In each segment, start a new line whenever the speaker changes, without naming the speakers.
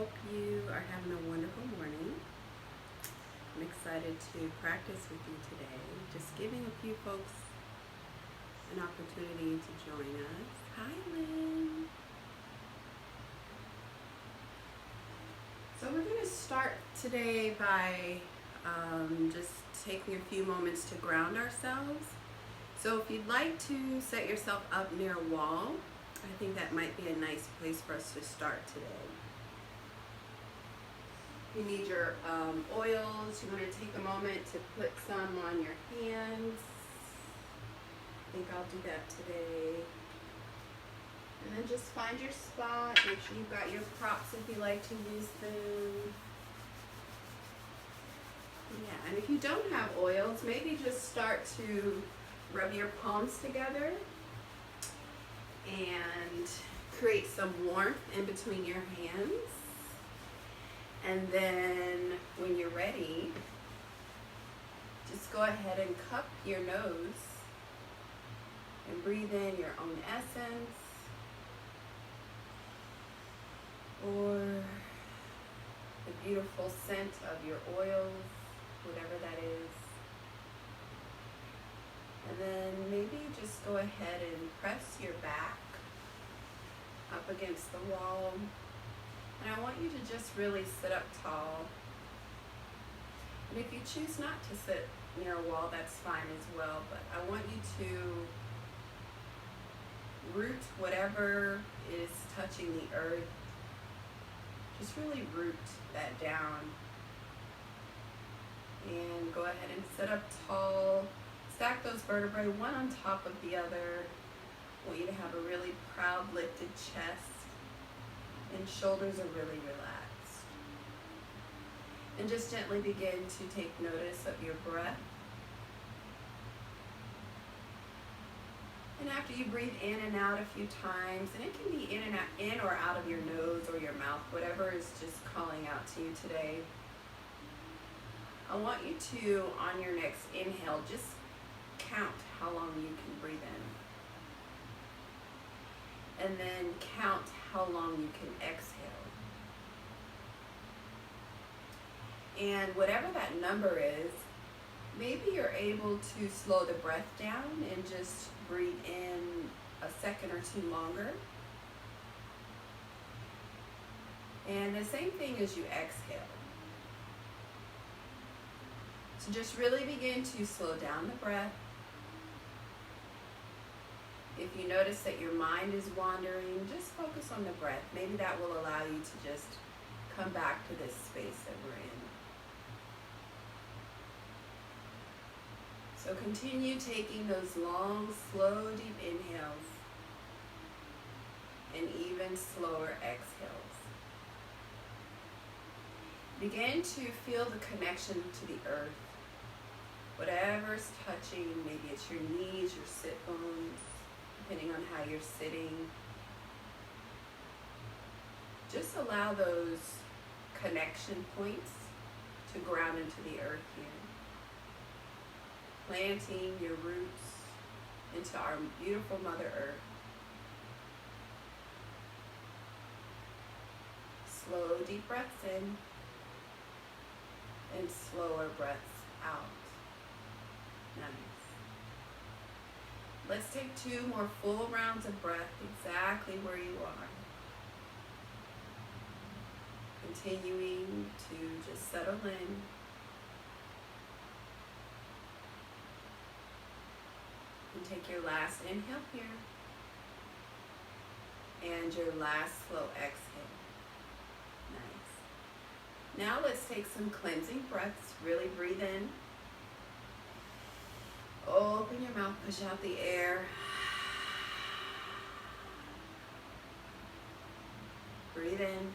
hope you are having a wonderful morning. I'm excited to practice with you today. Just giving a few folks an opportunity to join us. Hi, Lynn. So we're going to start today by just taking a few moments to ground ourselves. So if you'd like to set yourself up near a wall, I think that might be a nice place for us to start today. You need your oils. You want to take a moment to put some on your hands. I think I'll do that today. And then just find your spot. Make sure you've got your props if you like to use them. Yeah, and if you don't have oils, maybe just start to rub your palms together and create some warmth in between your hands. And then when you're ready, just go ahead and cup your nose and breathe in your own essence or the beautiful scent of your oils, whatever that is. And then maybe just go ahead and press your back up against the wall. And I want you to just really sit up tall. And if you choose not to sit near a wall, that's fine as well. But I want you to root whatever is touching the earth. Just really root that down. And go ahead and sit up tall. Stack those vertebrae one on top of the other. I want you to have a really proud lifted chest. And shoulders are really relaxed. And just gently begin to take notice of your breath. And after you breathe in and out a few times, and it can be in or out of your nose or your mouth, whatever is just calling out to you today. I want you to, on your next inhale, just count how long you can breathe in. And then count how long you can exhale. And whatever that number is, maybe you're able to slow the breath down and just breathe in a second or two longer. And the same thing as you exhale. So just really begin to slow down the breath. If you notice that your mind is wandering, just focus on the breath. Maybe that will allow you to just come back to this space that we're in. So continue taking those long, slow, deep inhales and even slower exhales. Begin to feel the connection to the earth. Whatever's touching, maybe it's your knees, your sit bones, depending on how you're sitting. Just allow those connection points to ground into the earth here. Planting your roots into our beautiful Mother Earth. Slow, deep breaths in and slower breaths out. Nice. Let's take 2 more full rounds of breath exactly where you are. Continuing to just settle in. And take your last inhale here. And your last slow exhale. Nice. Now let's take some cleansing breaths. Really breathe in. Open your mouth, push out the air. Breathe in.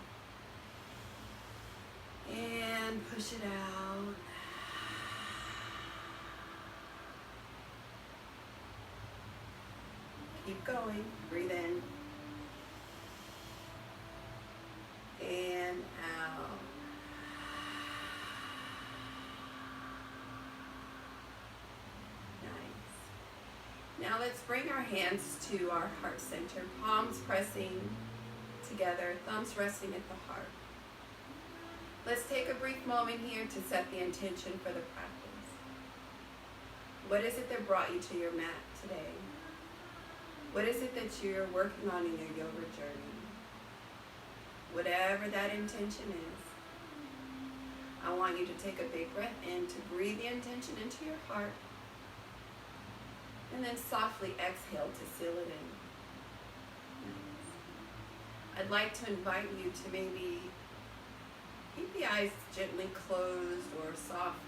And push it out. Keep going. Breathe in. And out. Now let's bring our hands to our heart center, palms pressing together, thumbs resting at the heart. Let's take a brief moment here to set the intention for the practice. What is it that brought you to your mat today? What is it that you're working on in your yoga journey? Whatever that intention is, I want you to take a big breath in to breathe the intention into your heart, and then softly exhale to seal it in. I'd like to invite you to maybe keep the eyes gently closed or soft,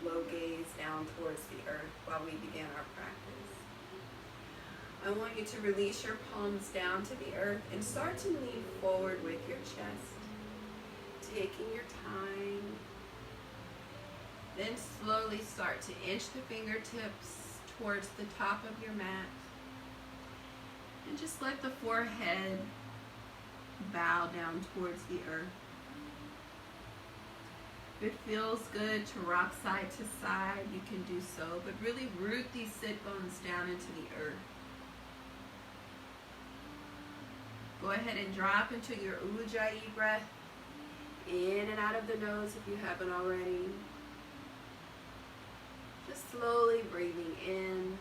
low gaze down towards the earth while we begin our practice. I want you to release your palms down to the earth and start to lean forward with your chest, taking your time. Then slowly start to inch the fingertips towards the top of your mat. And just let the forehead bow down towards the earth. If it feels good to rock side to side, you can do so, but really root these sit bones down into the earth. Go ahead and drop into your Ujjayi breath, in and out of the nose if you haven't already. Just slowly breathing in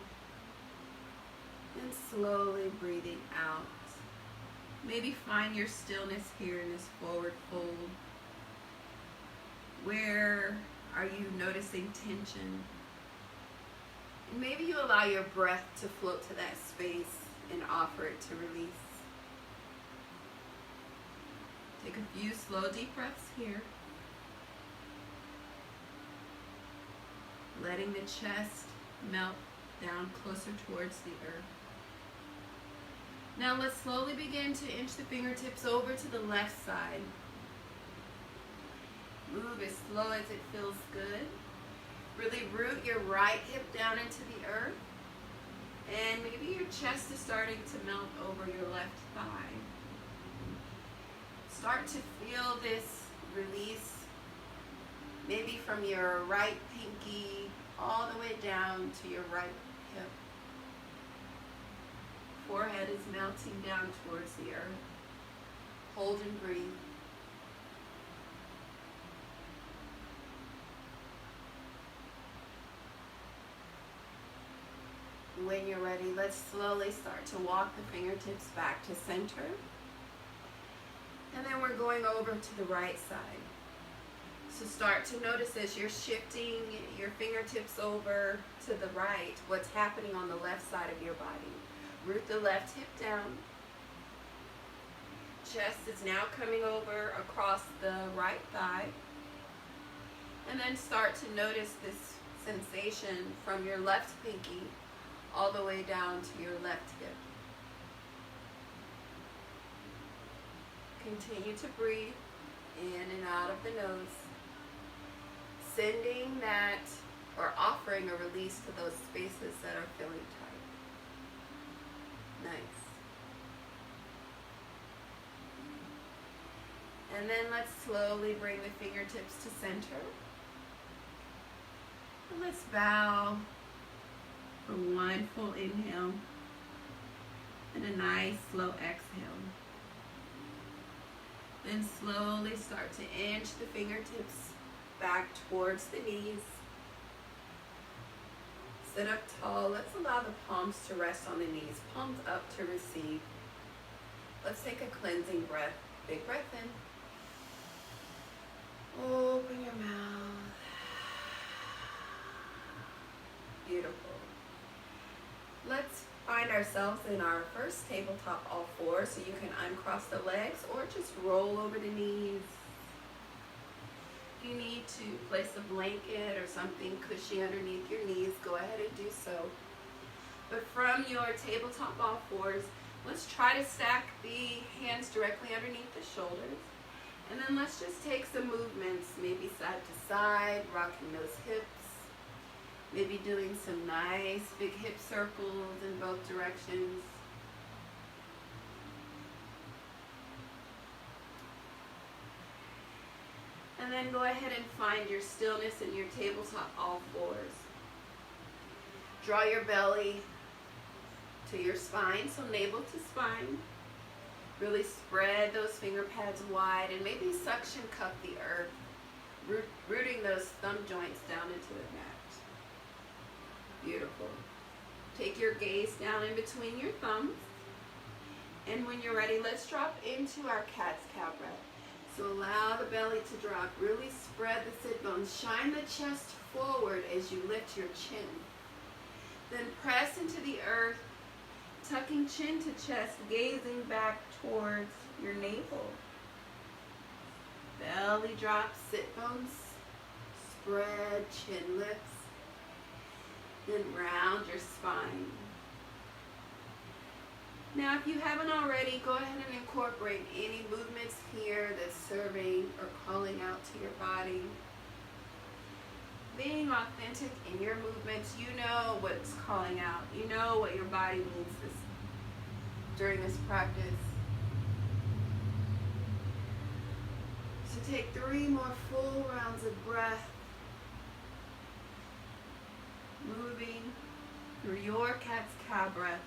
and slowly breathing out. Maybe find your stillness here in this forward fold. Where are you noticing tension? And maybe you allow your breath to float to that space and offer it to release. Take a few slow, deep breaths here. Letting the chest melt down closer towards the earth. Now let's slowly begin to inch the fingertips over to the left side. Move as slow as it feels good. Really root your right hip down into the earth. And maybe your chest is starting to melt over your left thigh. Start to feel this release, maybe from your right pinky all the way down to your right hip. Forehead is melting down towards the earth. Hold and breathe. When you're ready, let's slowly start to walk the fingertips back to center. And then we're going over to the right side. So start to notice as you're shifting your fingertips over to the right, what's happening on the left side of your body. Root the left hip down. Chest is now coming over across the right thigh. And then start to notice this sensation from your left pinky all the way down to your left hip. Continue to breathe in and out of the nose, sending that or offering a release to those spaces that are feeling tight. Nice. And then let's slowly bring the fingertips to center. And let's bow for one full inhale and a nice slow exhale. Then slowly start to inch the fingertips back towards the knees. Sit up tall. Let's allow the palms to rest on the knees, palms up to receive. Let's take a cleansing breath. Big breath in. Open your mouth. Beautiful. Let's find ourselves in our first tabletop all fours, so you can uncross the legs or just roll over the knees. If you need to place a blanket or something cushy underneath your knees, go ahead and do so. But from your tabletop all fours, let's try to stack the hands directly underneath the shoulders. And then let's just take some movements, maybe side to side, rocking those hips. Maybe doing some nice big hip circles in both directions. And then go ahead and find your stillness in your tabletop all fours. Draw your belly to your spine, so navel to spine. Really spread those finger pads wide and maybe suction cup the earth. Rooting those thumb joints down into the mat. Beautiful. Take your gaze down in between your thumbs. And when you're ready, let's drop into our cat's cow breath. So allow the belly to drop. Really spread the sit bones. Shine the chest forward as you lift your chin. Then press into the earth, tucking chin to chest, gazing back towards your navel. Belly drops, sit bones, spread, chin lifts. Then round your spine. Now, if you haven't already, go ahead and incorporate any movements here that's serving or calling out to your body. Being authentic in your movements, you know what's calling out. You know what your body needs during this practice. So take 3 more full rounds of breath. Moving through your cat's cow breath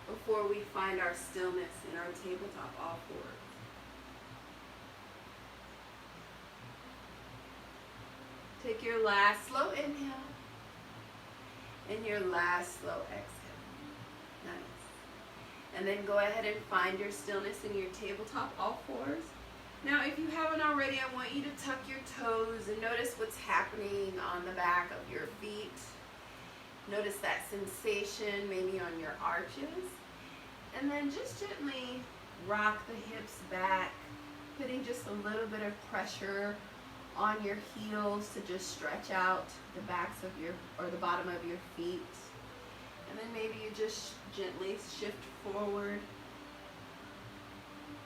before we find our stillness in our tabletop all fours. Take your last slow inhale and your last slow exhale. Nice. And then go ahead and find your stillness in your tabletop all fours. Now, if you haven't already, I want you to tuck your toes and notice what's happening on the back of your feet. Notice that sensation maybe on your arches. And then just gently rock the hips back, putting just a little bit of pressure on your heels to just stretch out the backs of your, or the bottom of your feet. And then maybe you just gently shift forward.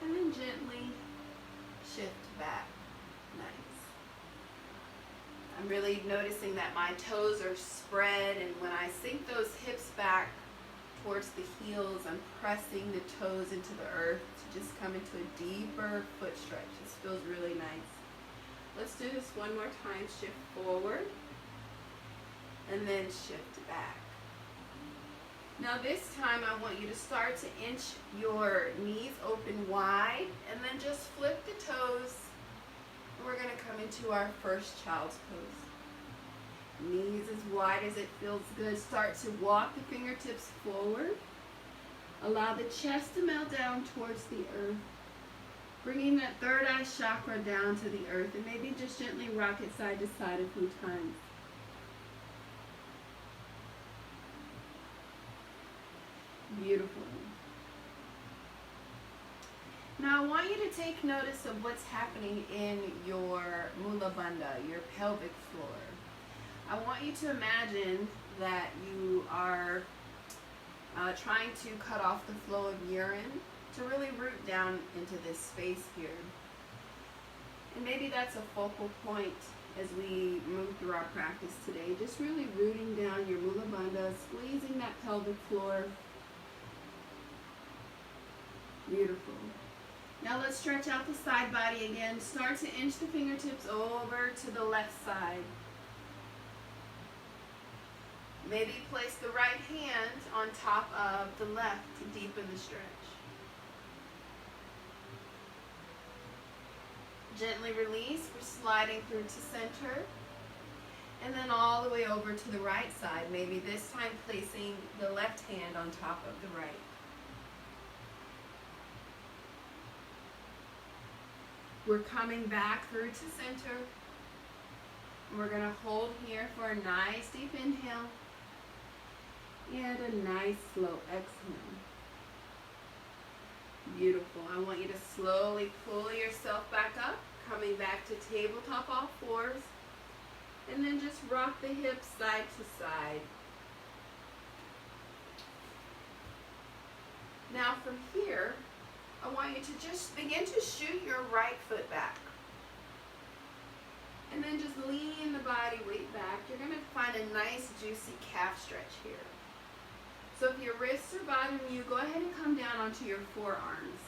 And then gently shift back. Nice. I'm really noticing that my toes are spread, and when I sink those hips back towards the heels, I'm pressing the toes into the earth to just come into a deeper foot stretch. This feels really nice. Let's do this one more time. Shift forward and then shift back. Now this time I want you to start to inch your knees open wide and then just flip the toes. And we're going to come into our first child's pose. Knees as wide as it feels good. Start to walk the fingertips forward. Allow the chest to melt down towards the earth. Bringing that third eye chakra down to the earth, and maybe just gently rock it side to side a few times. Beautiful. Now I want you to take notice of what's happening in your Mula Bandha, your pelvic floor. I want you to imagine that you are trying to cut off the flow of urine to really root down into this space here. And maybe that's a focal point as we move through our practice today. Just really rooting down your Mula Bandha, squeezing that pelvic floor. Beautiful. Now let's stretch out the side body again. Start to inch the fingertips over to the left side. Maybe place the right hand on top of the left to deepen the stretch. Gently release. We're sliding through to center. And then all the way over to the right side. Maybe this time placing the left hand on top of the right. We're coming back through to center. We're going to hold here for a nice deep inhale. And a nice slow exhale. Beautiful. I want you to slowly pull yourself back up, coming back to tabletop all fours, and then just rock the hips side to side. Now from here, I want you to just begin to shoot your right foot back. And then just lean the body weight back. You're going to find a nice juicy calf stretch here. So if your wrists are bothering you, go ahead and come down onto your forearms.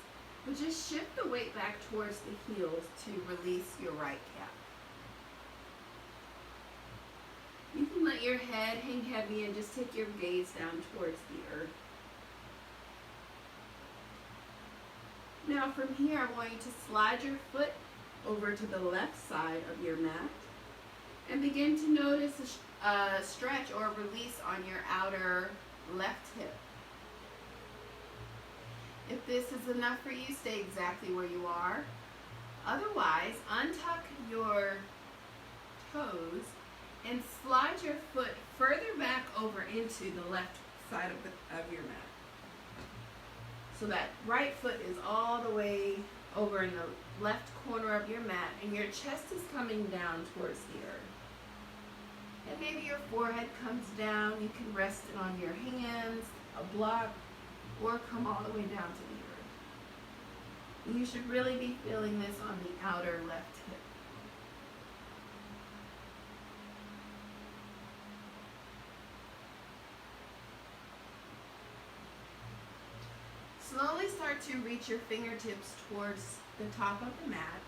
But just shift the weight back towards the heels to release your right calf. You can let your head hang heavy and just take your gaze down towards the earth. Now from here, I want you to slide your foot over to the left side of your mat and begin to notice a stretch or release on your outer left hip. If this is enough for you, stay exactly where you are. Otherwise, untuck your toes and slide your foot further back over into the left side of your mat. So that right foot is all the way over in the left corner of your mat and your chest is coming down towards the earth. And maybe your forehead comes down. You can rest it on your hands, a block, or come all the way down to the earth. You should really be feeling this on the outer left hip. Slowly start to reach your fingertips towards the top of the mat.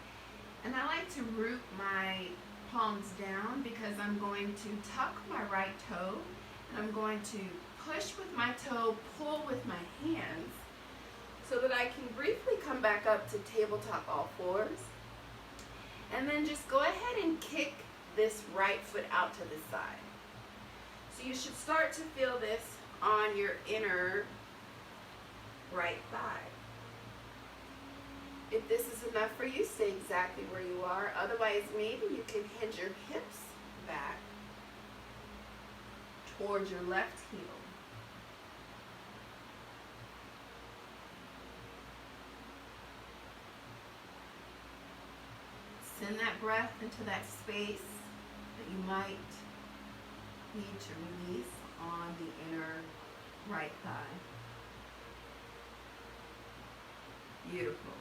And I like to root my palms down because I'm going to tuck my right toe and I'm going to push with my toe, pull with my hands so that I can briefly come back up to tabletop all fours. And then just go ahead and kick this right foot out to the side. So you should start to feel this on your inner right thigh. If this is enough for you, stay exactly where you are. Otherwise, maybe you can hinge your hips back towards your left heel. Send that breath into that space that you might need to release on the inner right thigh. Beautiful.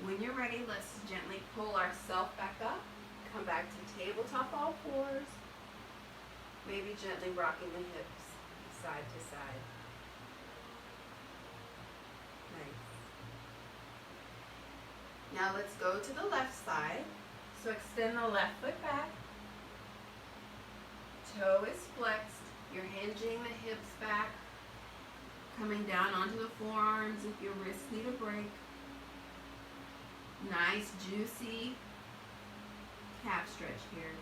When you're ready, let's gently pull ourselves back up. Come back to tabletop all fours. Maybe gently rocking the hips side to side. Nice. Now let's go to the left side. So extend the left foot back. Toe is flexed. You're hinging the hips back. Coming down onto the forearms if your wrists need a break. Nice, juicy calf stretch here.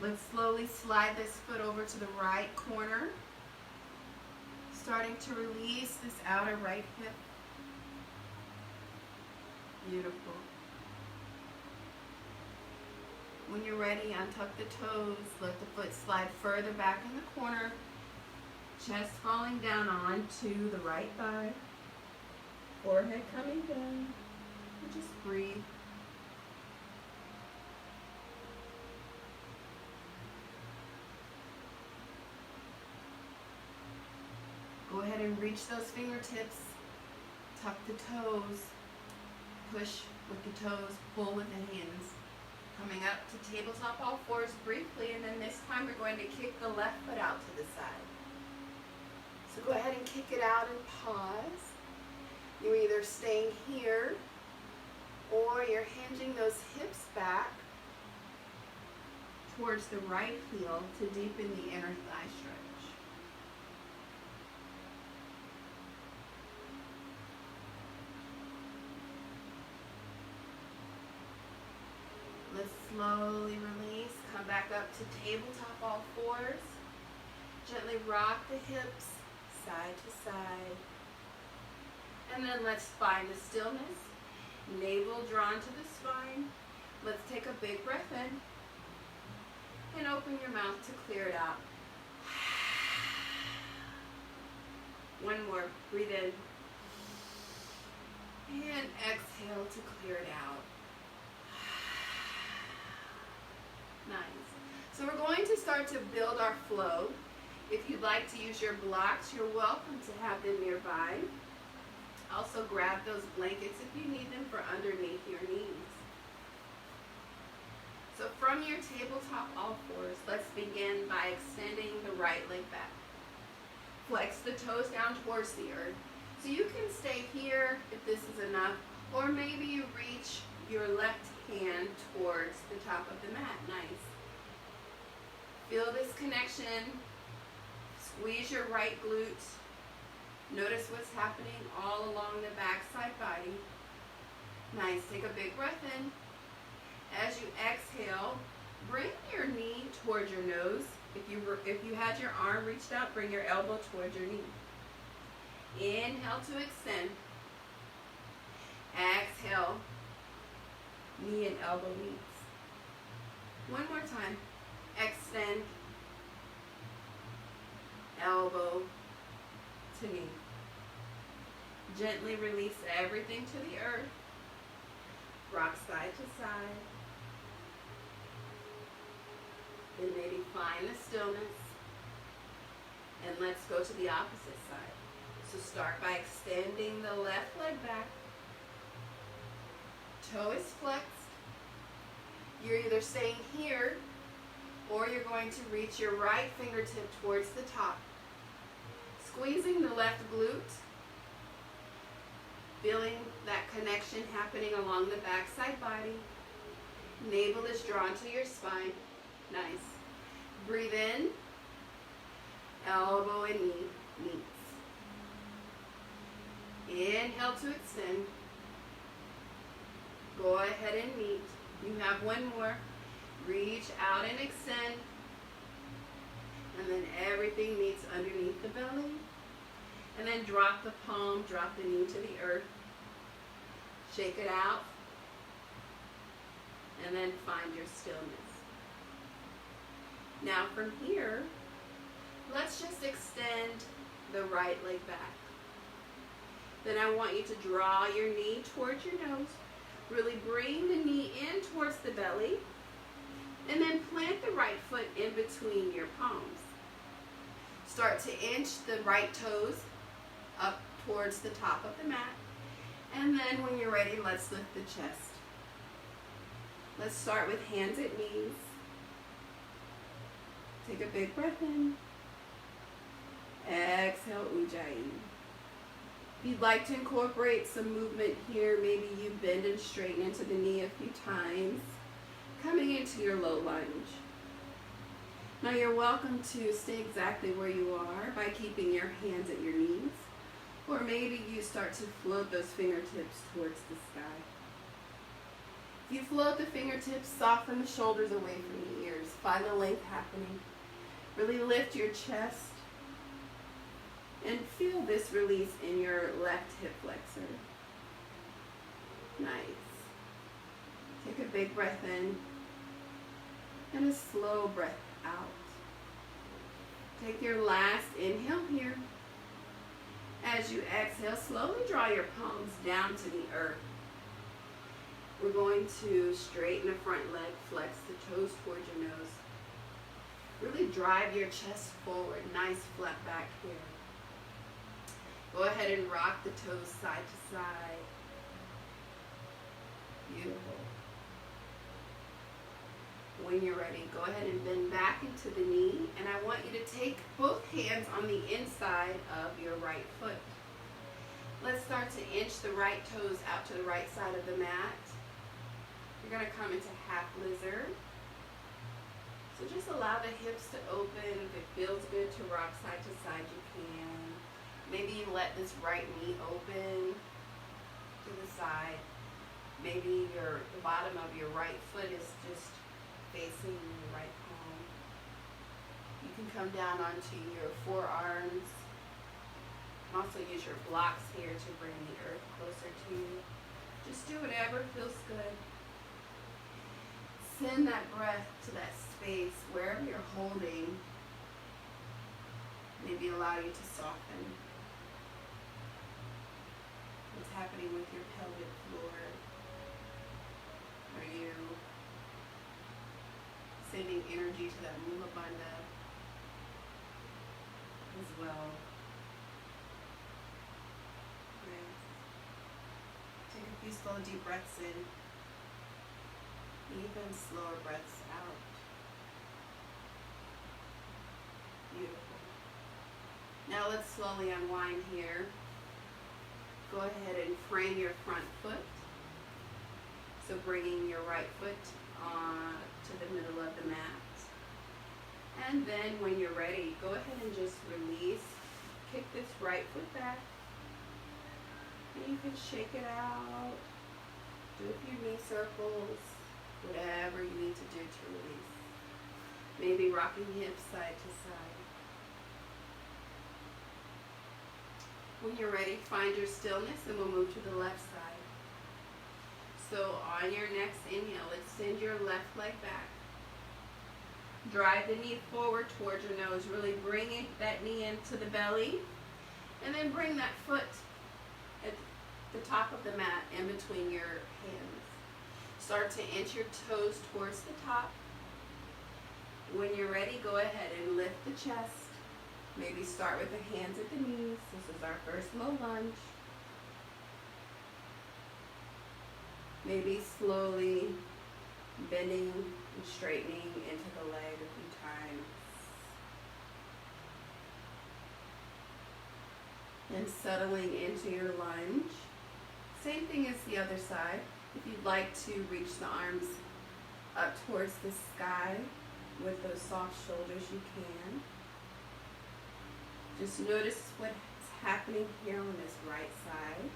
Let's slowly slide this foot over to the right corner. Starting to release this outer right hip. Beautiful. When you're ready, untuck the toes. Let the foot slide further back in the corner. Chest falling down onto the right thigh. Forehead coming down. And just breathe. Go ahead and reach those fingertips. Tuck the toes. Push with the toes. Pull with the hands. Coming up to tabletop all fours briefly, and then this time we're going to kick the left foot out to the side. So go ahead and kick it out and pause. You're either staying here or you're hinging those hips back towards the right heel to deepen the inner thigh stretch. Let's slowly release. Come back up to tabletop all fours. Gently rock the hips side to side. And then let's find a stillness. Navel drawn to the spine. Let's take a big breath in. And open your mouth to clear it out. One more. Breathe in. And exhale to clear it out. Nice. So we're going to start to build our flow. If you'd like to use your blocks, you're welcome to have them nearby. Also grab those blankets if you need them for underneath your knees. So from your tabletop all fours, let's begin by extending the right leg back. Flex the toes down towards the earth. So you can stay here if this is enough, or maybe you reach your left hand towards the top of the mat. Nice. Feel this connection. Squeeze your right glute. Notice what's happening all along the backside body. Nice. Take a big breath in. As you exhale, bring your knee towards your nose. If you had your arm reached out, bring your elbow towards your knee. Inhale to extend. Exhale. Knee and elbow meets. One more time. Extend. Elbow to knee. Gently release everything to the earth. Rock side to side. Then maybe find the stillness. And let's go to the opposite side. So start by extending the left leg back. Toe is flexed. You're either staying here or you're going to reach your right fingertip towards the top. Squeezing the left glute. Feeling that connection happening along the backside body. Navel is drawn to your spine. Nice. Breathe in. Elbow and knee meets. Inhale to extend. Go ahead and meet. You have one more. Reach out and extend. And then everything meets underneath the belly. And then drop the palm, drop the knee to the earth. Shake it out. And then find your stillness. Now from here, let's just extend the right leg back. Then I want you to draw your knee towards your nose. Really bring the knee in towards the belly. And then plant the right foot in between your palms. Start to inch the right toes up towards the top of the mat. And then when you're ready, let's lift the chest. Let's start with hands at knees. Take a big breath in. Exhale, Ujjayi. If you'd like to incorporate some movement here, maybe you bend and straighten into the knee a few times, coming into your low lunge. Now you're welcome to stay exactly where you are by keeping your hands at your knees, or maybe you start to float those fingertips towards the sky. If you float the fingertips, soften the shoulders away from the ears. Find the length happening. Really lift your chest. And feel this release in your left hip flexor. Nice. Take a big breath in and a slow breath out. Take your last inhale here. As you exhale, slowly draw your palms down to the earth. We're going to straighten the front leg, flex the toes towards your nose. Really drive your chest forward, nice flat back here. Go ahead and rock the toes side to side. Beautiful. When you're ready, go ahead and bend back into the knee, and I want you to take both hands on the inside of your right foot. Let's start to inch the right toes out to the right side of the mat. You're going to come into half lizard. So just allow the hips to open. If it feels good to rock side to side, you can. Maybe you let this right knee open to the side. Maybe the bottom of your right foot is just facing your right palm. You can come down onto your forearms. Also use your blocks here to bring the earth closer to you. Just do whatever feels good. Send that breath to that space wherever you're holding. Maybe allow you to soften. What's happening with your pelvic floor? Are you sending energy to that Mula Bandha as well? Yes. Take a few slow deep breaths in. Even slower breaths out. Beautiful. Now let's slowly unwind here. Go ahead and frame your front foot. So bringing your right foot to the middle of the mat. And then when you're ready, go ahead and just release. Kick this right right foot back. And you can shake it out. Do a few knee circles. Whatever you need to do to release. Maybe rocking hips side to side. When you're ready, find your stillness and we'll move to the left side. So on your next inhale, extend your left leg back. Drive the knee forward towards your nose. Really bring that knee into the belly. And then bring that foot at the top of the mat in between your hands. Start to inch your toes towards the top. When you're ready, go ahead and lift the chest. Maybe start with the hands at the knees. This is our first low lunge. Maybe slowly bending and straightening into the leg a few times. And settling into your lunge. Same thing as the other side. If you'd like to reach the arms up towards the sky with those soft shoulders, you can. Just notice what's happening here on this right side.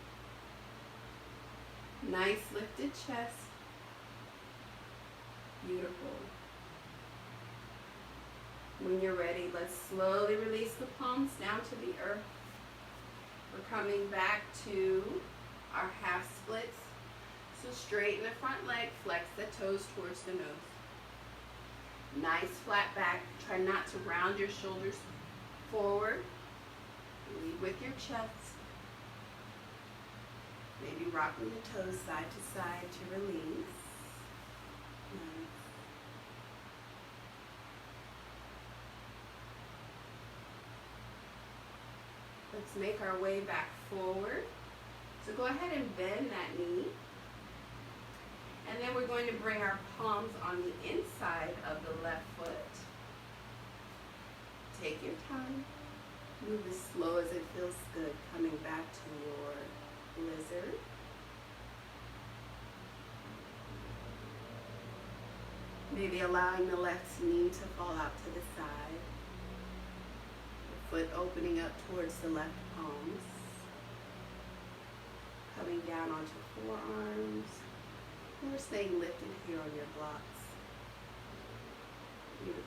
Nice lifted chest. Beautiful. When you're ready, let's slowly release the palms down to the earth. We're coming back to our half splits. So straighten the front leg, flex the toes towards the nose. Nice flat back. Try not to round your shoulders forward. Lead with your chest. Maybe rocking the toes side to side to release. Nice. Let's make our way back forward. So go ahead and bend that knee. And then we're going to bring our palms on the inside of the left foot. Take your time. Move as slow as it feels good, coming back to your lizard. Maybe allowing the left knee to fall out to the side. The foot opening up towards the left palms. Coming down onto forearms. Or staying lifted here on your blocks. Beautiful.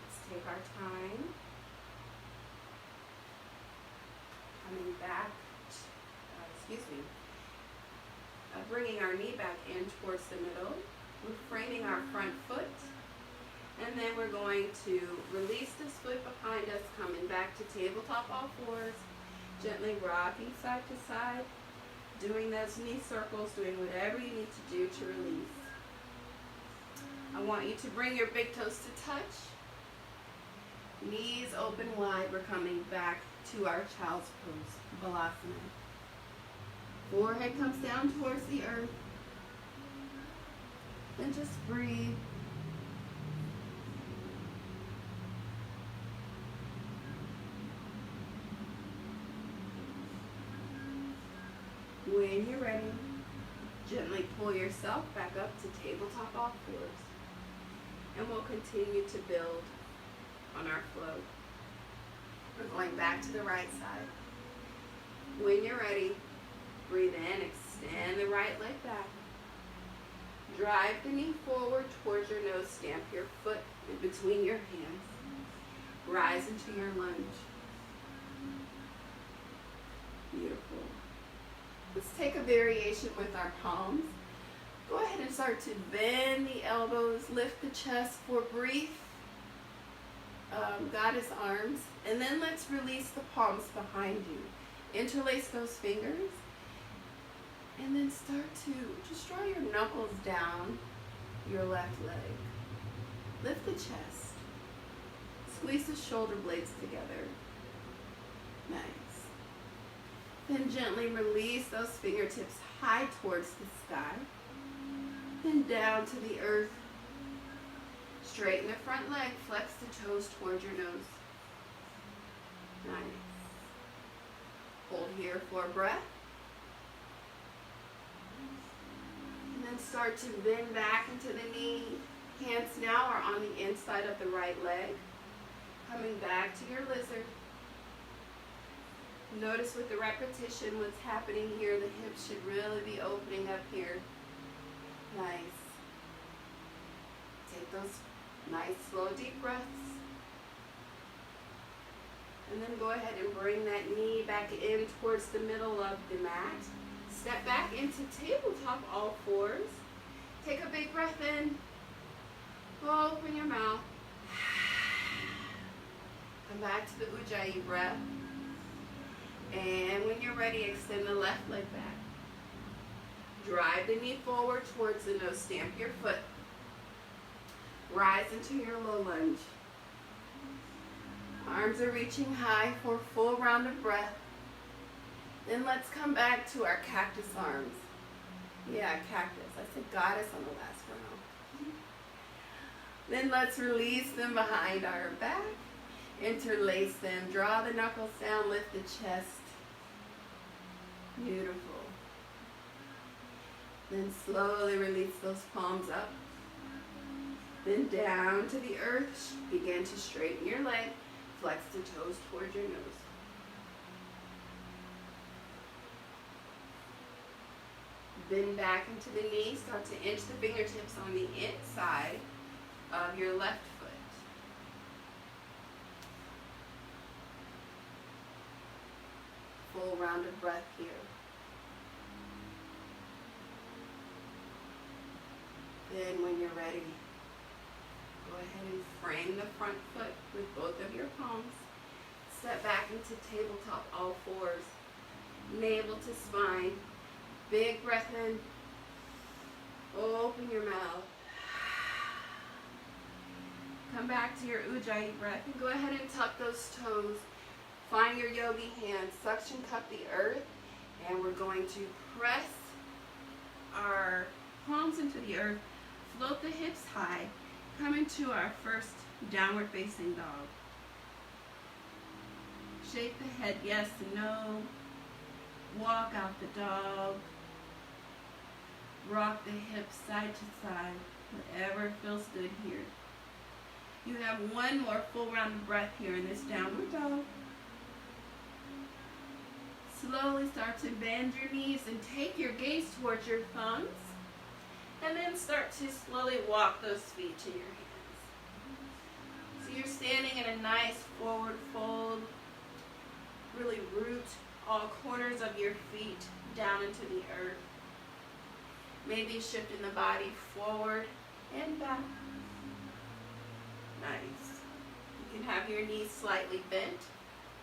Let's take our time. Coming back, bringing our knee back in towards the middle. We're framing our front foot. And then we're going to release this foot behind us, coming back to tabletop all fours. Gently rocking side to side, doing those knee circles, doing whatever you need to do to release. I want you to bring your big toes to touch. Knees open wide. We're coming back to our child's pose, Balasana. Forehead comes down towards the earth. And just breathe. When you're ready, gently pull yourself back up to tabletop all fours. And we'll continue to build on our flow. We're going back to the right side. When you're ready, breathe in, extend the right leg back. Drive the knee forward towards your nose. Stamp your foot in between your hands. Rise into your lunge. Beautiful. Let's take a variation with our palms. Go ahead and start to bend the elbows, lift the chest for brief goddess arms. And then let's release the palms behind you. Interlace those fingers. And then start to just draw your knuckles down your left leg. Lift the chest. Squeeze the shoulder blades together. Nice. Then gently release those fingertips high towards the sky. Then down to the earth. Straighten the front leg. Flex the toes towards your nose. Nice. Hold here for a breath. And then start to bend back into the knee. Hands now are on the inside of the right leg. Coming back to your lizard. Notice with the repetition what's happening here. The hips should really be opening up here. Nice. Take those nice, slow, deep breaths. And then go ahead and bring that knee back in towards the middle of the mat. Step back into tabletop, all fours. Take a big breath in. Open your mouth. Come back to the Ujjayi breath. And when you're ready, extend the left leg back. Drive the knee forward towards the nose. Stamp your foot. Rise into your low lunge. Arms are reaching high for a full round of breath. Then let's come back to our cactus arms. Yeah, cactus. I said goddess on the last round. Then let's release them behind our back. Interlace them. Draw the knuckles down. Lift the chest. Beautiful. Then slowly release those palms up. Then down to the earth. Begin to straighten your leg. Flex the toes towards your nose. Bend back into the knees. Start to inch the fingertips on the inside of your left foot. Full round of breath here. Then when you're ready, go ahead and frame the front foot with both of your palms. Step back into tabletop, all fours. Navel to spine. Big breath in. Open your mouth. Come back to your Ujjayi breath and go ahead and tuck those toes. Find your yogi hand. Suction cup the earth. And we're going to press our palms into the earth. Float the hips high. Come into our first downward facing dog. Shake the head yes and no. Walk out the dog. Rock the hips side to side. Whatever feels good here. You have one more full round of breath here in this downward dog. Slowly start to bend your knees and take your gaze towards your thumbs. And then start to slowly walk those feet to your hands. So you're standing in a nice forward fold. Really root all corners of your feet down into the earth. Maybe shifting the body forward and back. Nice. You can have your knees slightly bent,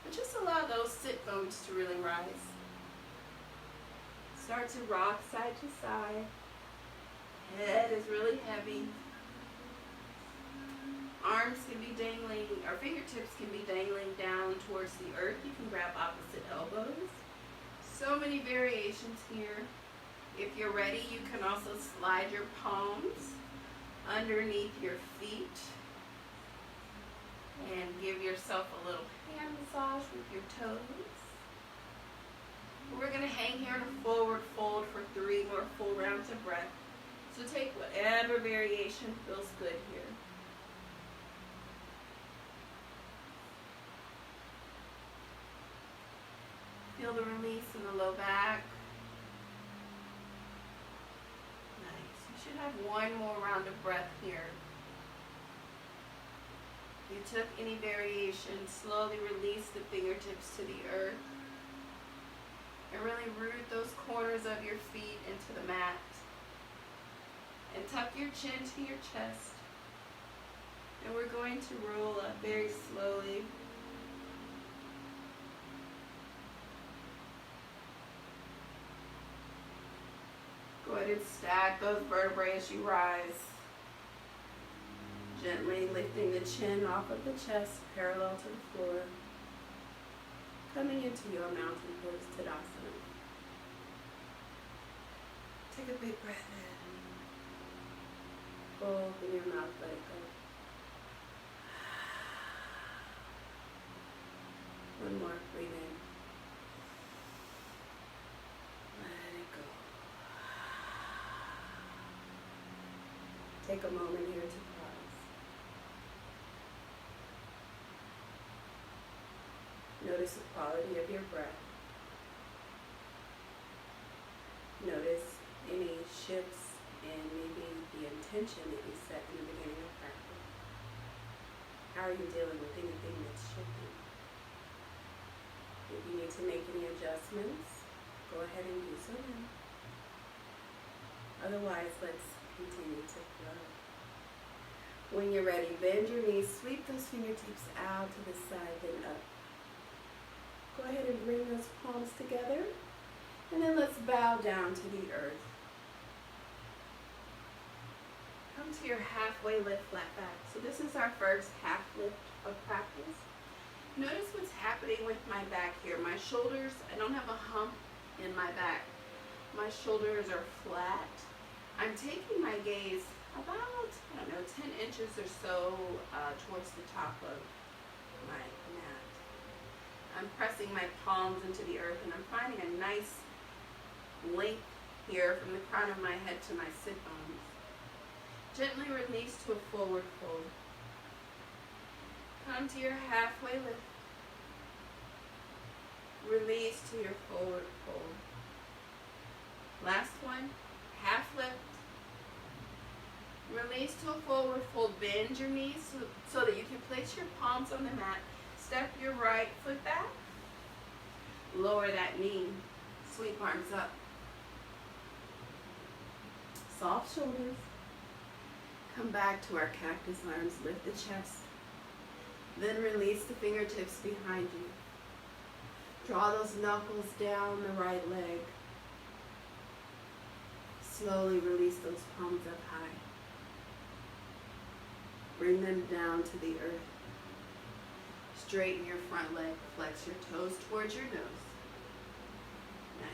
but just allow those sit bones to really rise. Start to rock side to side. Head is really heavy. Arms can be dangling, or fingertips can be dangling down towards the earth. You can grab opposite elbows. So many variations here. If you're ready, you can also slide your palms underneath your feet and give yourself a little hand massage with your toes. We're going to hang here in a forward fold for 3 more full rounds of breath. So take whatever variation feels good here. Feel the release in the low back. Nice. You should have one more round of breath here. If you took any variation, slowly release the fingertips to the earth. And really root those corners of your feet into the mat. And tuck your chin to your chest. And we're going to roll up very slowly. Go ahead and stack those vertebrae as you rise. Gently lifting the chin off of the chest, parallel to the floor. Coming into your mountain pose, Tadasana. Take a big breath in. Open your mouth, let it go. One more, breathe in. Let it go. Take a moment here to pause. Notice the quality of your breath. Notice any shifts in maybe the intention that you set in the beginning of practice. How are you dealing with anything that's shifting? If you need to make any adjustments, go ahead and do so now. Otherwise, let's continue to flow. When you're ready, bend your knees, sweep those fingertips out to the side, then up. Go ahead and bring those palms together, and then let's bow down to the earth. Come to your halfway lift, flat back. So this is our first half lift of practice. Notice what's happening with my back here. My shoulders, I don't have a hump in my back. My shoulders are flat. I'm taking my gaze about, 10 inches or so towards the top of my mat. I'm pressing my palms into the earth, and I'm finding a nice length here from the crown of my head to my sit bones. Gently release to a forward fold. Come to your halfway lift. Release to your forward fold. Last one, half lift. Release to a forward fold. Bend your knees so that you can place your palms on the mat. Step your right foot back. Lower that knee. Sweep arms up. Soft shoulders. Come back to our cactus arms. Lift the chest. Then release the fingertips behind you. Draw those knuckles down the right leg. Slowly release those palms up high. Bring them down to the earth. Straighten your front leg. Flex your toes towards your nose. Nice.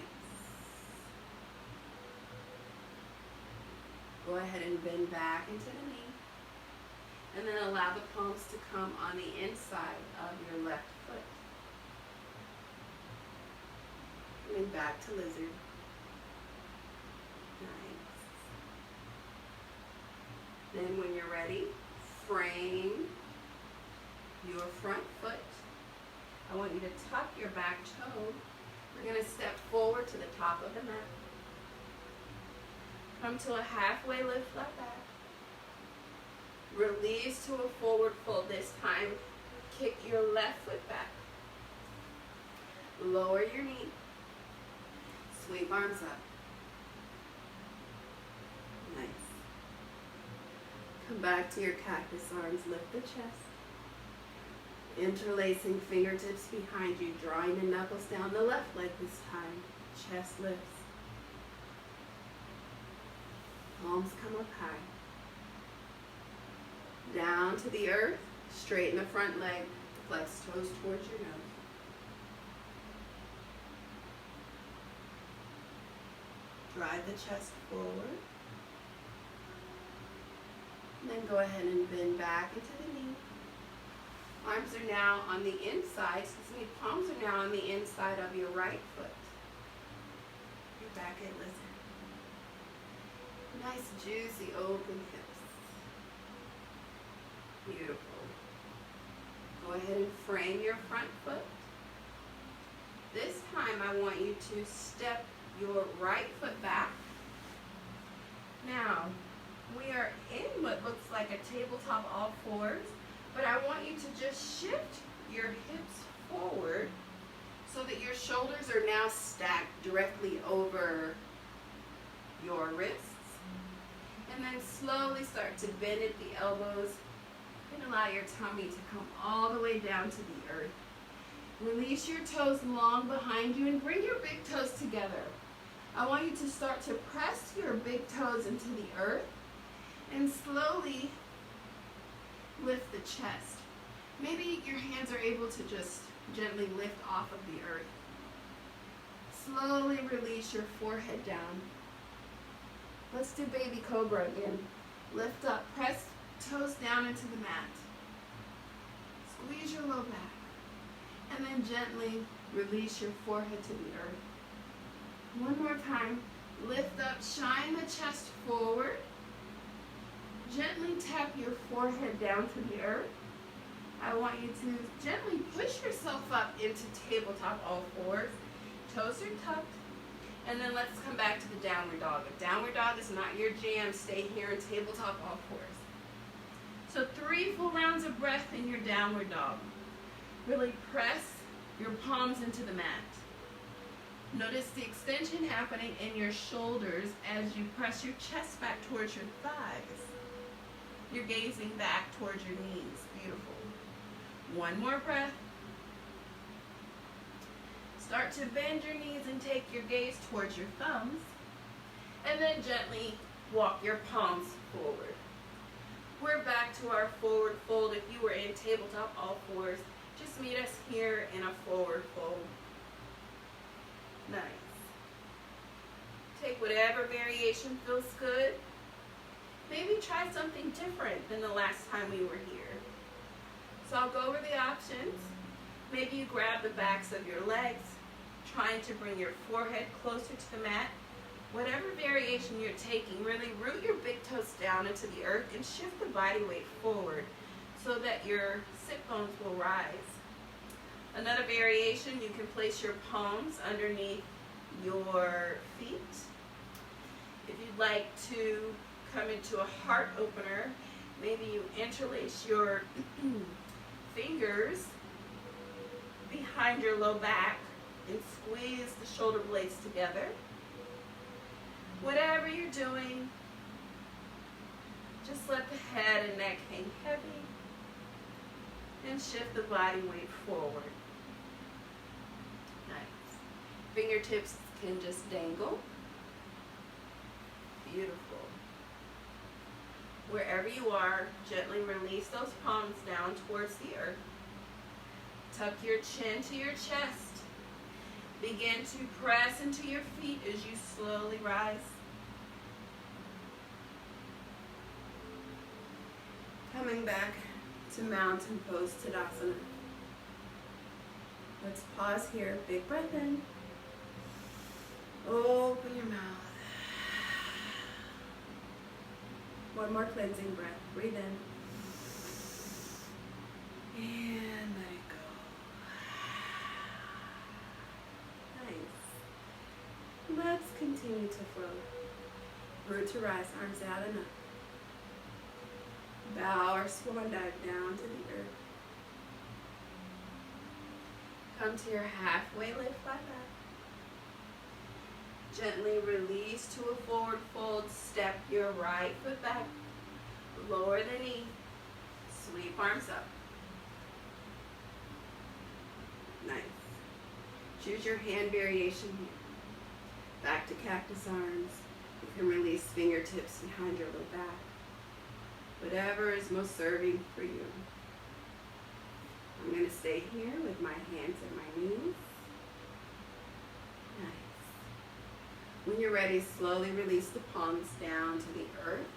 Go ahead and bend back into the knee. And then allow the palms to come on the inside of your left foot. Coming back to lizard. Nice. Then when you're ready, frame your front foot. I want you to tuck your back toe. We're going to step forward to the top of the mat. Come to a halfway lift, flat back. Release to a forward fold. This time, kick your left foot back. Lower your knee. Sweep arms up. Nice. Come back to your cactus arms. Lift the chest. Interlacing fingertips behind you. Drawing the knuckles down the left leg this time. Chest lifts. Palms come up high. Down to the earth. Straighten the front leg. Flex toes towards your nose. Drive the chest forward. And then go ahead and bend back into the knee. Arms are now on the inside. Palms are now on the inside of your right foot. You're back at lizard. Nice, juicy, open hips. Beautiful. Go ahead and frame your front foot. This time I want you to step your right foot back. Now, we are in what looks like a tabletop all fours, but I want you to just shift your hips forward so that your shoulders are now stacked directly over your wrists. And then slowly start to bend at the elbows and allow your tummy to come all the way down to the earth. Release your toes long behind you and bring your big toes together. I want you to start to press your big toes into the earth and slowly lift the chest. Maybe your hands are able to just gently lift off of the earth. Slowly release your forehead down. Let's do baby cobra again. Lift up, press toes down into the mat. Squeeze your low back. And then gently release your forehead to the earth. One more time. Lift up, shine the chest forward. Gently tap your forehead down to the earth. I want you to gently push yourself up into tabletop all fours. Toes are tucked. And then let's come back to the downward dog. If downward dog is not your jam, stay here in tabletop all fours. So 3 full rounds of breath in your downward dog. Really press your palms into the mat. Notice the extension happening in your shoulders as you press your chest back towards your thighs. You're gazing back towards your knees. Beautiful. One more breath. Start to bend your knees and take your gaze towards your thumbs. And then gently walk your palms forward. We're back to our forward fold. If you were in tabletop all fours, just meet us here in a forward fold. Nice. Take whatever variation feels good. Maybe try something different than the last time we were here. So I'll go over the options. Maybe you grab the backs of your legs, trying to bring your forehead closer to the mat. Whatever variation you're taking, really root your big toes down into the earth and shift the body weight forward so that your sit bones will rise. Another variation, you can place your palms underneath your feet. If you'd like to come into a heart opener, maybe you interlace your fingers behind your low back and squeeze the shoulder blades together. Whatever you're doing, just let the head and neck hang heavy and shift the body weight forward. Nice. Fingertips can just dangle. Beautiful. Wherever you are, gently release those palms down towards the earth. Tuck your chin to your chest. Begin to press into your feet as you slowly rise. Coming back to mountain pose Tadasana. Let's pause here. Big breath in. Open your mouth. One more cleansing breath. Breathe in. And let it go. Nice. Let's continue to float. Root to rise, arms out and up. Bow or swan dive down to the earth. Come to your halfway lift, flat back. Gently release to a forward fold. Step your right foot back. Lower the knee. Sweep arms up. Nice. Choose your hand variation here. Back to cactus arms. You can release fingertips behind your low back. Whatever is most serving for you. I'm going to stay here with my hands and my knees. Nice. When you're ready, slowly release the palms down to the earth.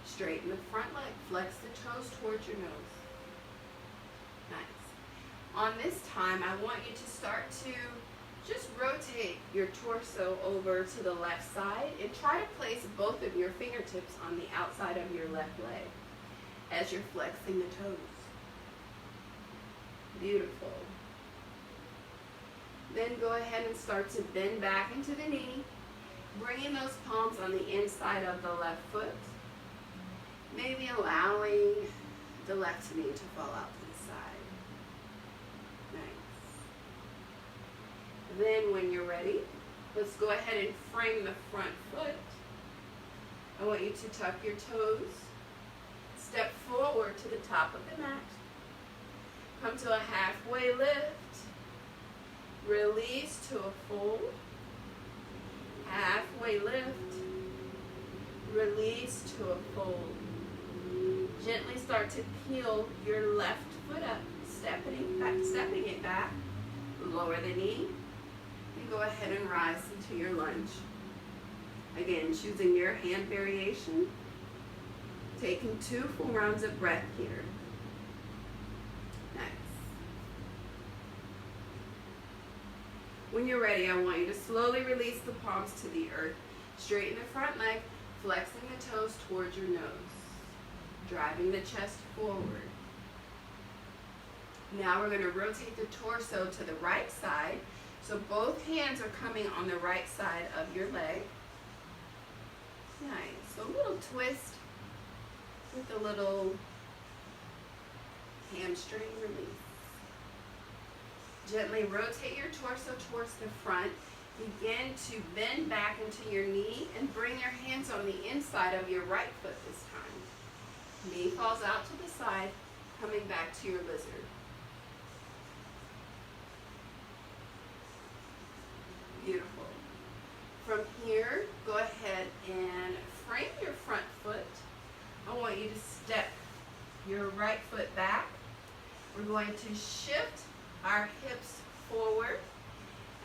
Straighten the front leg. Flex the toes towards your nose. Nice. On this time, I want you to start to just rotate your torso over to the left side and try to place both of your fingertips on the outside of your left leg as you're flexing the toes. Beautiful. Then go ahead and start to bend back into the knee, bringing those palms on the inside of the left foot, maybe allowing the left knee to fall out to the side. Nice. Then when you're ready, let's go ahead and frame the front foot. I want you to tuck your toes, step forward to the top of the mat, come to a halfway lift, release to a fold, halfway lift, release to a fold. Gently start to peel your left foot up, stepping it back, lower the knee, and go ahead and rise into your lunge. Again, choosing your hand variation, taking 2 full rounds of breath here. Nice. When you're ready, I want you to slowly release the palms to the earth. Straighten the front leg, flexing the toes towards your nose, driving the chest forward. Now we're going to rotate the torso to the right side. So both hands are coming on the right side of your leg. Nice. So a little twist with a little hamstring release. Gently rotate your torso towards the front. Begin to bend back into your knee and bring your hands on the inside of your right foot this time. Knee falls out to the side, coming back to your lizard. Beautiful. From here, go ahead and frame your front foot. I want you to step your right foot back. We're going to shift our hips forward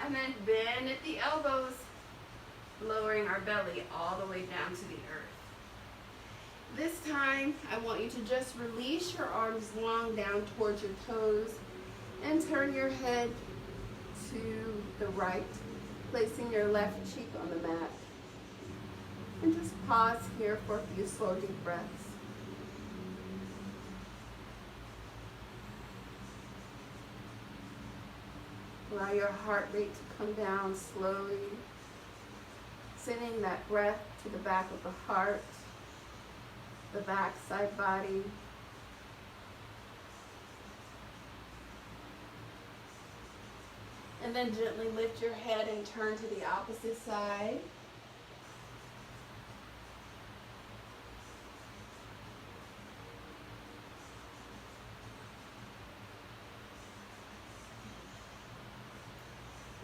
and then bend at the elbows, lowering our belly all the way down to the earth. This time, I want you to just release your arms long down towards your toes and turn your head to the right, placing your left cheek on the mat. And just pause here for a few slow, deep breaths. Allow your heart rate to come down slowly, sending that breath to the back of the heart, the back side body. And then gently lift your head and turn to the opposite side.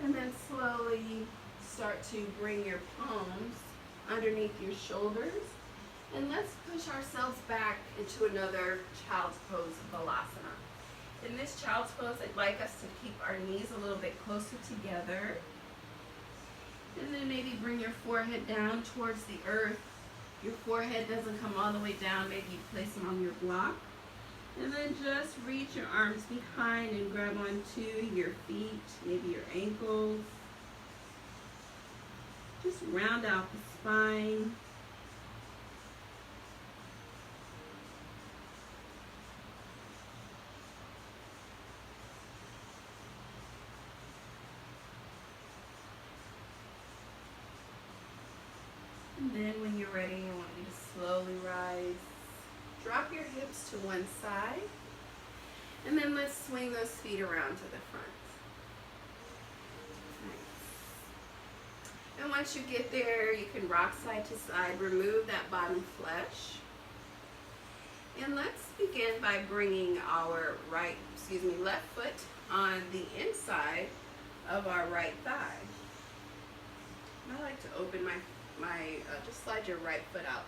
And then slowly start to bring your palms underneath your shoulders. And let's push ourselves back into another child's pose, Balasana. In this child's pose, I'd like us to keep our knees a little bit closer together. And then maybe bring your forehead down towards the earth. Your forehead doesn't come all the way down. Maybe you place them on your block. And then just reach your arms behind and grab onto your feet, maybe your ankles. Just round out the spine. And then when you're ready, I want you to slowly rise. Drop your hips to one side. And then let's swing those feet around to the front. Nice. And once you get there, you can rock side to side. Remove that bottom flesh. And let's begin by bringing our left foot on the inside of our right thigh. I like to open just slide your right foot out.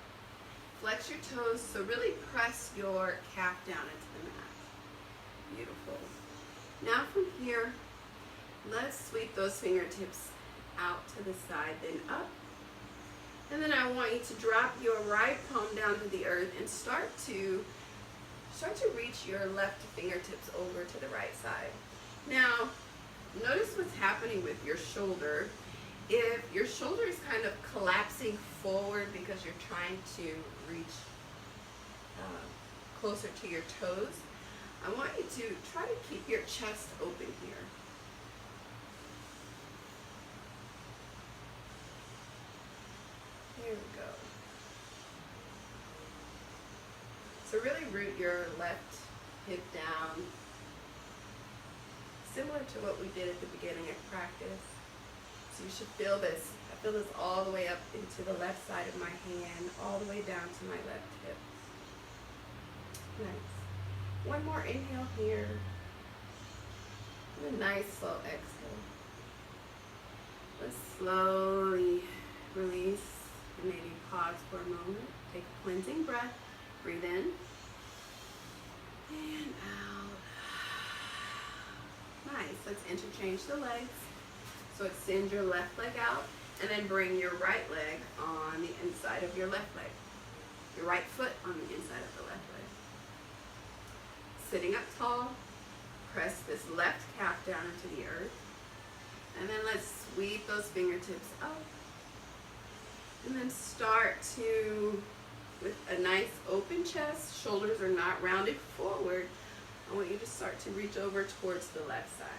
Flex your toes, so really press your calf down into the mat. Beautiful. Now from here, let's sweep those fingertips out to the side, then up. And then I want you to drop your right palm down to the earth and start to reach your left fingertips over to the right side. Now, notice what's happening with your shoulder. If your shoulder is kind of collapsing forward because you're trying to reach closer to your toes, I want you to try to keep your chest open here. There we go. So really root your left hip down, similar to what we did at the beginning of practice. So you should feel this. I feel this all the way up into the left side of my hand, all the way down to my left hip. Nice. One more inhale here. And a nice slow exhale. Let's slowly release and maybe pause for a moment. Take a cleansing breath. Breathe in and out. Nice. Let's interchange the legs. So extend your left leg out and then bring your right leg on the inside of your left leg. Your right foot on the inside of the left leg. Sitting up tall, press this left calf down into the earth. And then let's sweep those fingertips up. And then start with a nice open chest. Shoulders are not rounded forward. I want you to start to reach over towards the left side.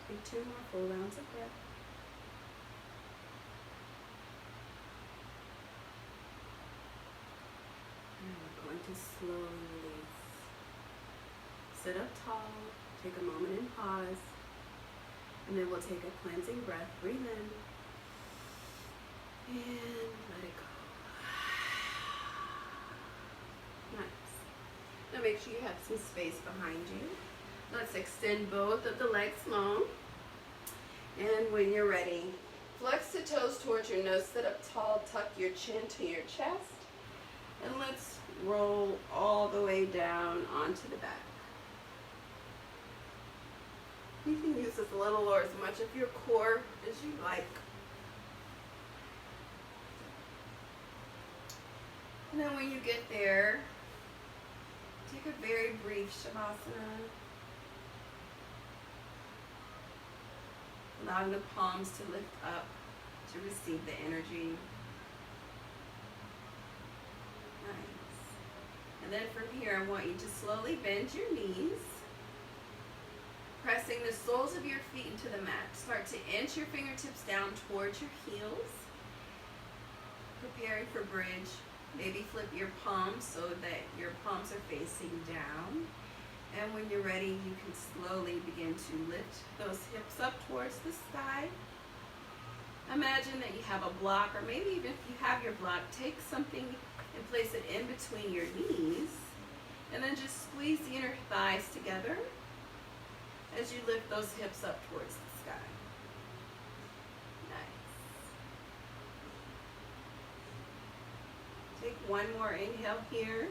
Take 2 more full rounds of breath. And we're going to slowly release. Sit up tall, take a moment and pause, and then we'll take a cleansing breath. Breathe in, and let it go. Nice. Now make sure you have some space behind you. Let's extend both of the legs long. And when you're ready, flex the toes towards your nose, sit up tall, tuck your chin to your chest, and let's roll all the way down onto the back. You can use as little or as much of your core as you like. And then when you get there, take a very brief Shavasana. Allowing the palms to lift up to receive the energy. Nice. And then from here, I want you to slowly bend your knees, pressing the soles of your feet into the mat. Start to inch your fingertips down towards your heels. Preparing for bridge. Maybe flip your palms so that your palms are facing down. And when you're ready, you can slowly begin to lift those hips up towards the sky. Imagine that you have a block, or maybe even if you have your block, take something and place it in between your knees, and then just squeeze the inner thighs together as you lift those hips up towards the sky. Nice. Take one more inhale here.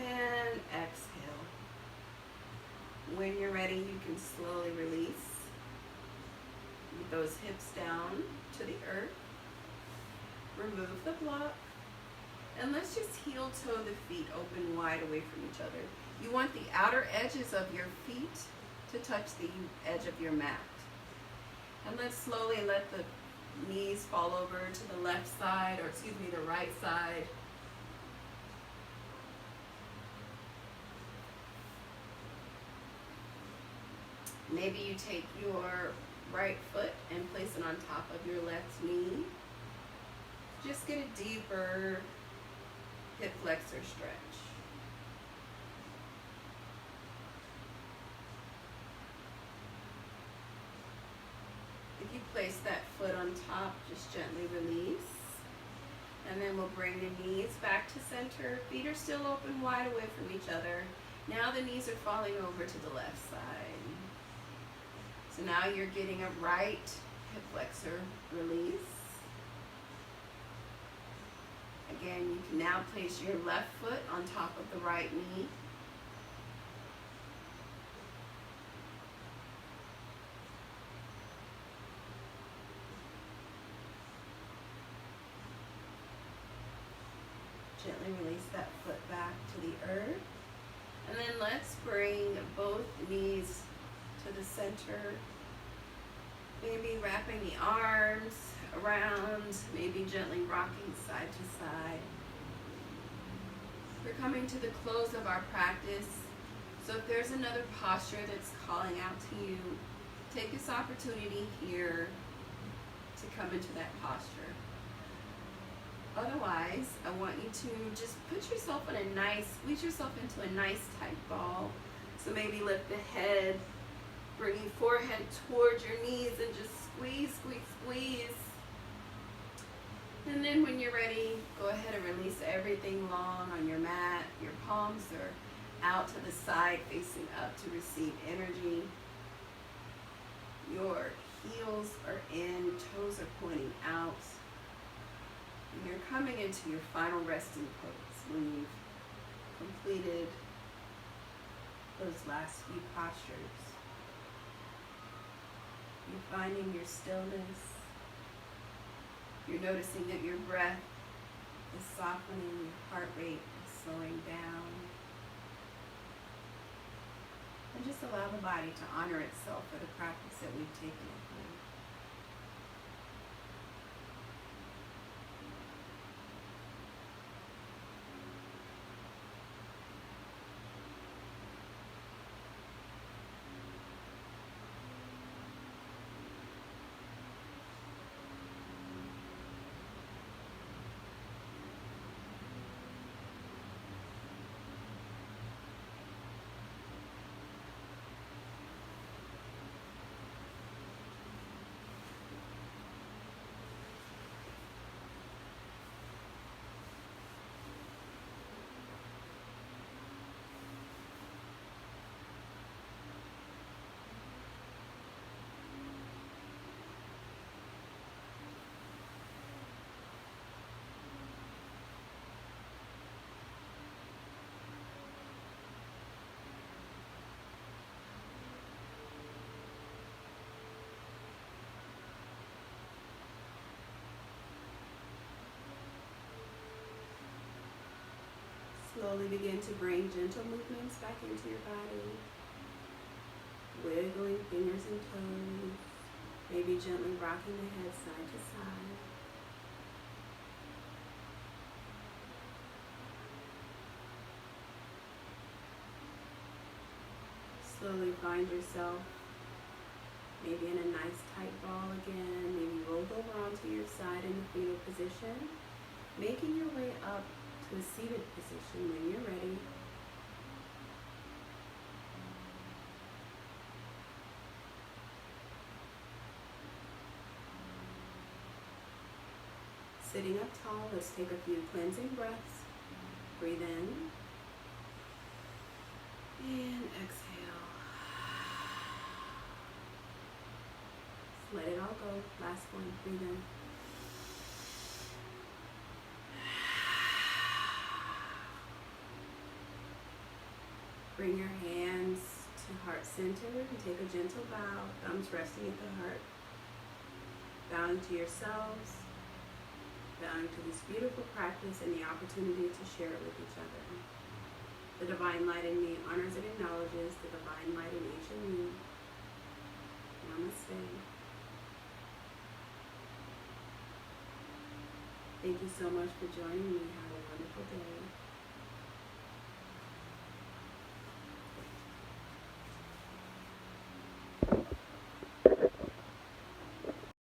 And exhale. When you're ready, you can slowly release. With those hips down to the earth. Remove the block. And let's just heel toe the feet open wide away from each other. You want the outer edges of your feet to touch the edge of your mat. And let's slowly let the knees fall over to the left side, or excuse me, the right side. Maybe you take your right foot and place it on top of your left knee. Just get a deeper hip flexor stretch. If you place that foot on top, just gently release. And then we'll bring the knees back to center. Feet are still open wide away from each other. Now the knees are falling over to the left side. So now you're getting a right hip flexor release. Again, you can now place your left foot on top of the right knee. Gently release that foot back to the earth. And then let's bring both knees to the center. Maybe wrapping the arms around, maybe gently rocking side to side. We're coming to the close of our practice. So if there's another posture that's calling out to you, take this opportunity here to come into that posture. Otherwise, I want you to just put yourself in a nice, squeeze yourself into a nice tight ball. So maybe lift the head, bring your forehead towards your knees and just squeeze, squeeze, squeeze. And then when you're ready, go ahead and release everything long on your mat. Your palms are out to the side, facing up to receive energy. Your heels are in, toes are pointing out. And you're coming into your final resting pose when you've completed those last few postures. You're finding your stillness. You're noticing that your breath is softening, your heart rate is slowing down. And just allow the body to honor itself for the practice that we've taken it through. Slowly begin to bring gentle movements back into your body. Wiggling fingers and toes. Maybe gently rocking the head side to side. Slowly find yourself maybe in a nice tight ball again. Maybe rolled over onto your side in the fetal position. Making your way up to a seated position when you're ready. Sitting up tall, let's take a few cleansing breaths. Breathe in and exhale. Let it all go. Last one. Breathe in. Bring your hands to heart center and take a gentle bow, thumbs resting at the heart. Bowing to yourselves, bowing to this beautiful practice and the opportunity to share it with each other. The divine light in me honors and acknowledges the divine light in each of you. Namaste. Thank you so much for joining me. Have a wonderful day.